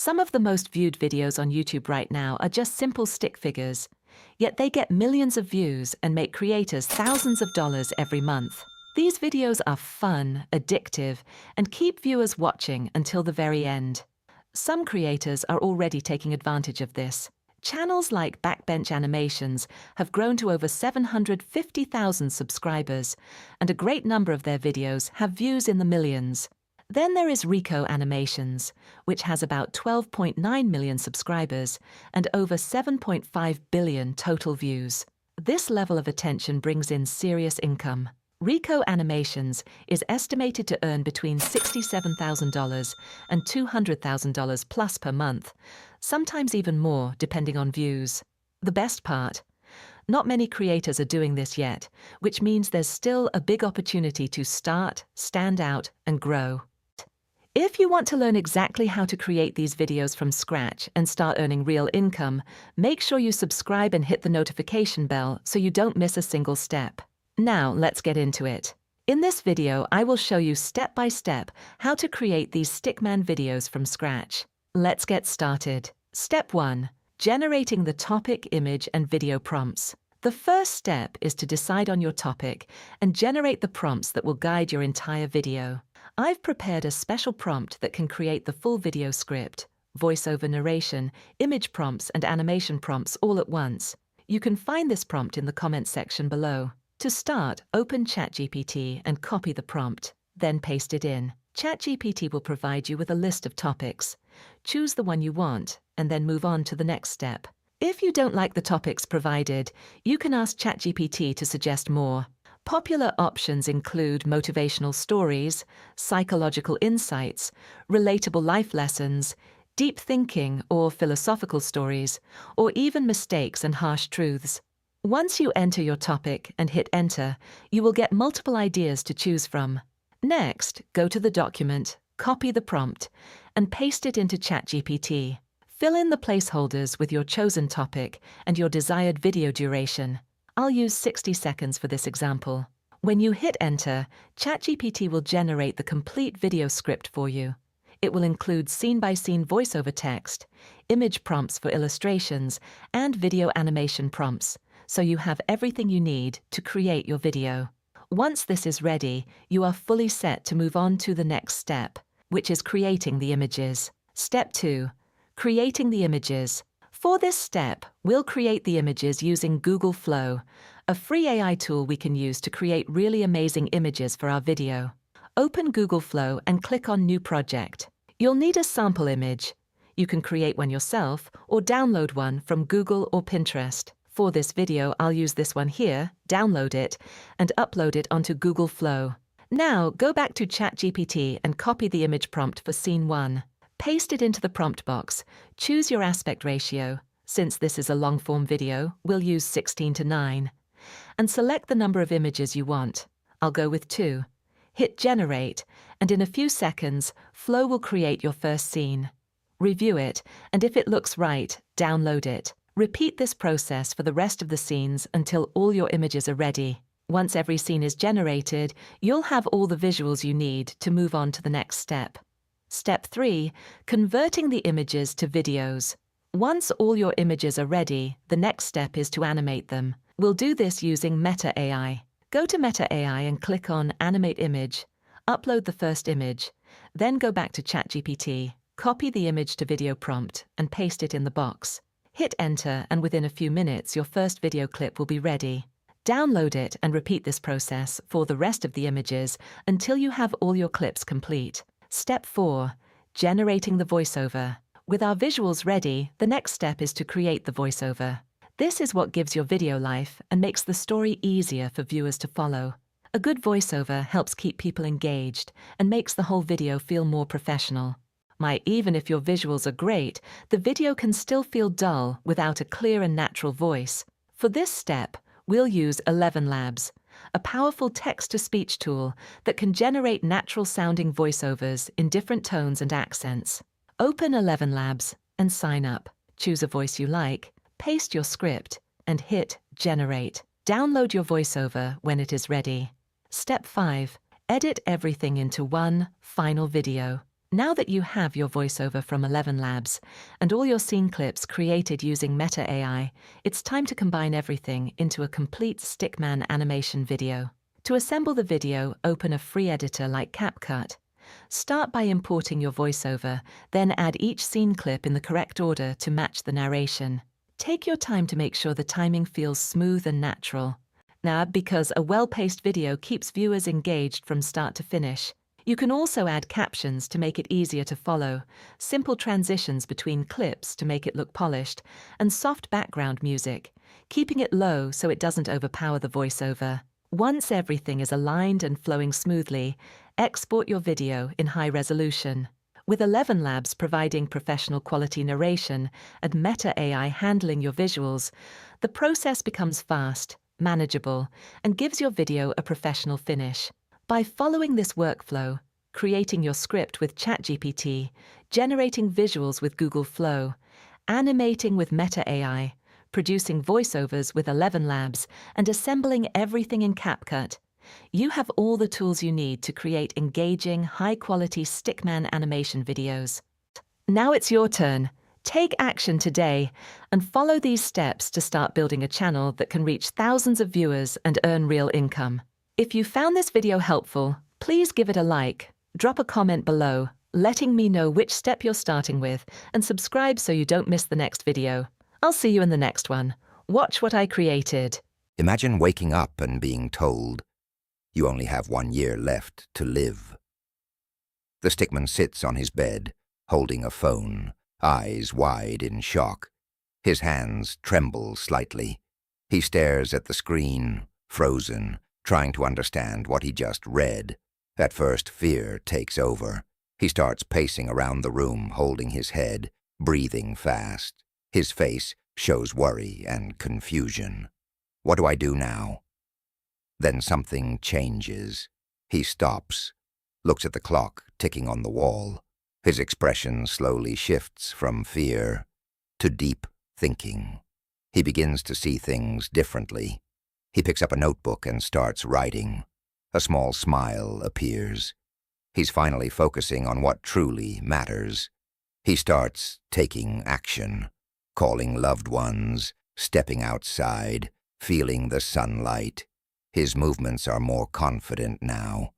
Some of the most viewed videos on YouTube right now are just simple stick figures, yet they get millions of views and make creators thousands of dollars every month. These videos are fun, addictive, and keep viewers watching until the very end. Some creators are already taking advantage of this. Channels like Backbench Animations have grown to over 750,000 subscribers, and a great number of their videos have views in the millions. Then there is Rico Animations, which has about 12.9 million subscribers and over 7.5 billion total views. This level of attention brings in serious income. Rico Animations is estimated to earn between $67,000 and $200,000 plus per month, sometimes even more depending on views. The best part? Not many creators are doing this yet, which means there's still a big opportunity to start, stand out, and grow. If you want to learn exactly how to create these videos from scratch and start earning real income, make sure you subscribe and hit the notification bell so you don't miss a single step. Now let's get into it. In this video, I will show you step by step how to create these Stickman videos from scratch. Let's get started. Step 1. Generating the topic, image, and video prompts. The first step is to decide on your topic and generate the prompts that will guide your entire video. I've prepared a special prompt that can create the full video script, voiceover narration, image prompts, and animation prompts all at once. You can find this prompt in the comments section below. To start, open ChatGPT and copy the prompt, then paste it in. ChatGPT will provide you with a list of topics. Choose the one you want, and then move on to the next step. If you don't like the topics provided, you can ask ChatGPT to suggest more. Popular options include motivational stories, psychological insights, relatable life lessons, deep thinking or philosophical stories, or even mistakes and harsh truths. Once you enter your topic and hit enter, you will get multiple ideas to choose from. Next, go to the document, copy the prompt, and paste it into ChatGPT. Fill in the placeholders with your chosen topic and your desired video duration. I'll use 60 seconds for this example. When you hit enter, ChatGPT will generate the complete video script for you. It will include scene-by-scene voiceover text, image prompts for illustrations, and video animation prompts, so you have everything you need to create your video. Once this is ready, you are fully set to move on to the next step, which is creating the images. Step 2. Creating the images. For this step, we'll create the images using Google Flow, a free AI tool we can use to create really amazing images for our video. Open Google Flow and click on New Project. You'll need a sample image. You can create one yourself or download one from Google or Pinterest. For this video, I'll use this one here, download it, and upload it onto Google Flow. Now, go back to ChatGPT and copy the image prompt for Scene 1. Paste it into the prompt box. Choose your aspect ratio. Since this is a long-form video, we'll use 16:9. And select the number of images you want. I'll go with 2. Hit Generate, and in a few seconds, Flow will create your first scene. Review it, and if it looks right, download it. Repeat this process for the rest of the scenes until all your images are ready. Once every scene is generated, you'll have all the visuals you need to move on to the next step. Step 3. Converting the images to videos. Once all your images are ready, the next step is to animate them. We'll do this using Meta AI. Go to Meta AI and click on Animate Image. Upload the first image. Then go back to ChatGPT, copy the image to video prompt, and paste it in the box. Hit enter, and within a few minutes, your first video clip will be ready. Download it and repeat this process for the rest of the images until you have all your clips complete. Step 4. Generating the voiceover. With our visuals ready, the next step is to create the voiceover. This is what gives your video life and makes the story easier for viewers to follow. A good voiceover helps keep people engaged and makes the whole video feel more professional. Even if your visuals are great, the video can still feel dull without a clear and natural voice. For this step, we'll use 11 Labs, a powerful text-to-speech tool that can generate natural-sounding voiceovers in different tones and accents. Open 11 Labs and sign up. Choose a voice you like, paste your script, and hit Generate. Download your voiceover when it is ready. Step 5. Edit everything into one final video. Now that you have your voiceover from 11 Labs and all your scene clips created using Meta AI, it's time to combine everything into a complete Stickman animation video. To assemble the video, open a free editor like CapCut. Start by importing your voiceover, then add each scene clip in the correct order to match the narration. Take your time to make sure the timing feels smooth and natural. Now, because a well-paced video keeps viewers engaged from start to finish. You can also add captions to make it easier to follow, simple transitions between clips to make it look polished, and soft background music, keeping it low so it doesn't overpower the voiceover. Once everything is aligned and flowing smoothly, export your video in high resolution. With 11 Labs providing professional quality narration and Meta AI handling your visuals, the process becomes fast, manageable, and gives your video a professional finish. By following this workflow, creating your script with ChatGPT, generating visuals with Google Flow, animating with Meta AI, producing voiceovers with 11 Labs, and assembling everything in CapCut, you have all the tools you need to create engaging, high-quality Stickman animation videos. Now it's your turn. Take action today and follow these steps to start building a channel that can reach thousands of viewers and earn real income. If you found this video helpful, please give it a like, drop a comment below, letting me know which step you're starting with, and subscribe so you don't miss the next video. I'll see you in the next one. Watch what I created. Imagine waking up and being told you only have 1 year left to live. The stickman sits on his bed, holding a phone, eyes wide in shock. His hands tremble slightly. He stares at the screen, frozen, trying to understand what he just read. At first, fear takes over. He starts pacing around the room, holding his head, breathing fast. His face shows worry and confusion. What do I do now? Then something changes. He stops, looks at the clock ticking on the wall. His expression slowly shifts from fear to deep thinking. He begins to see things differently. He picks up a notebook and starts writing. A small smile appears. He's finally focusing on what truly matters. He starts taking action, calling loved ones, stepping outside, feeling the sunlight. His movements are more confident now,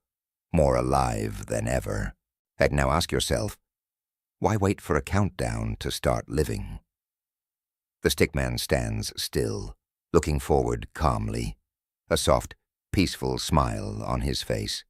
more alive than ever. And now ask yourself, why wait for a countdown to start living? The stickman stands still, looking forward calmly, a soft, peaceful smile on his face.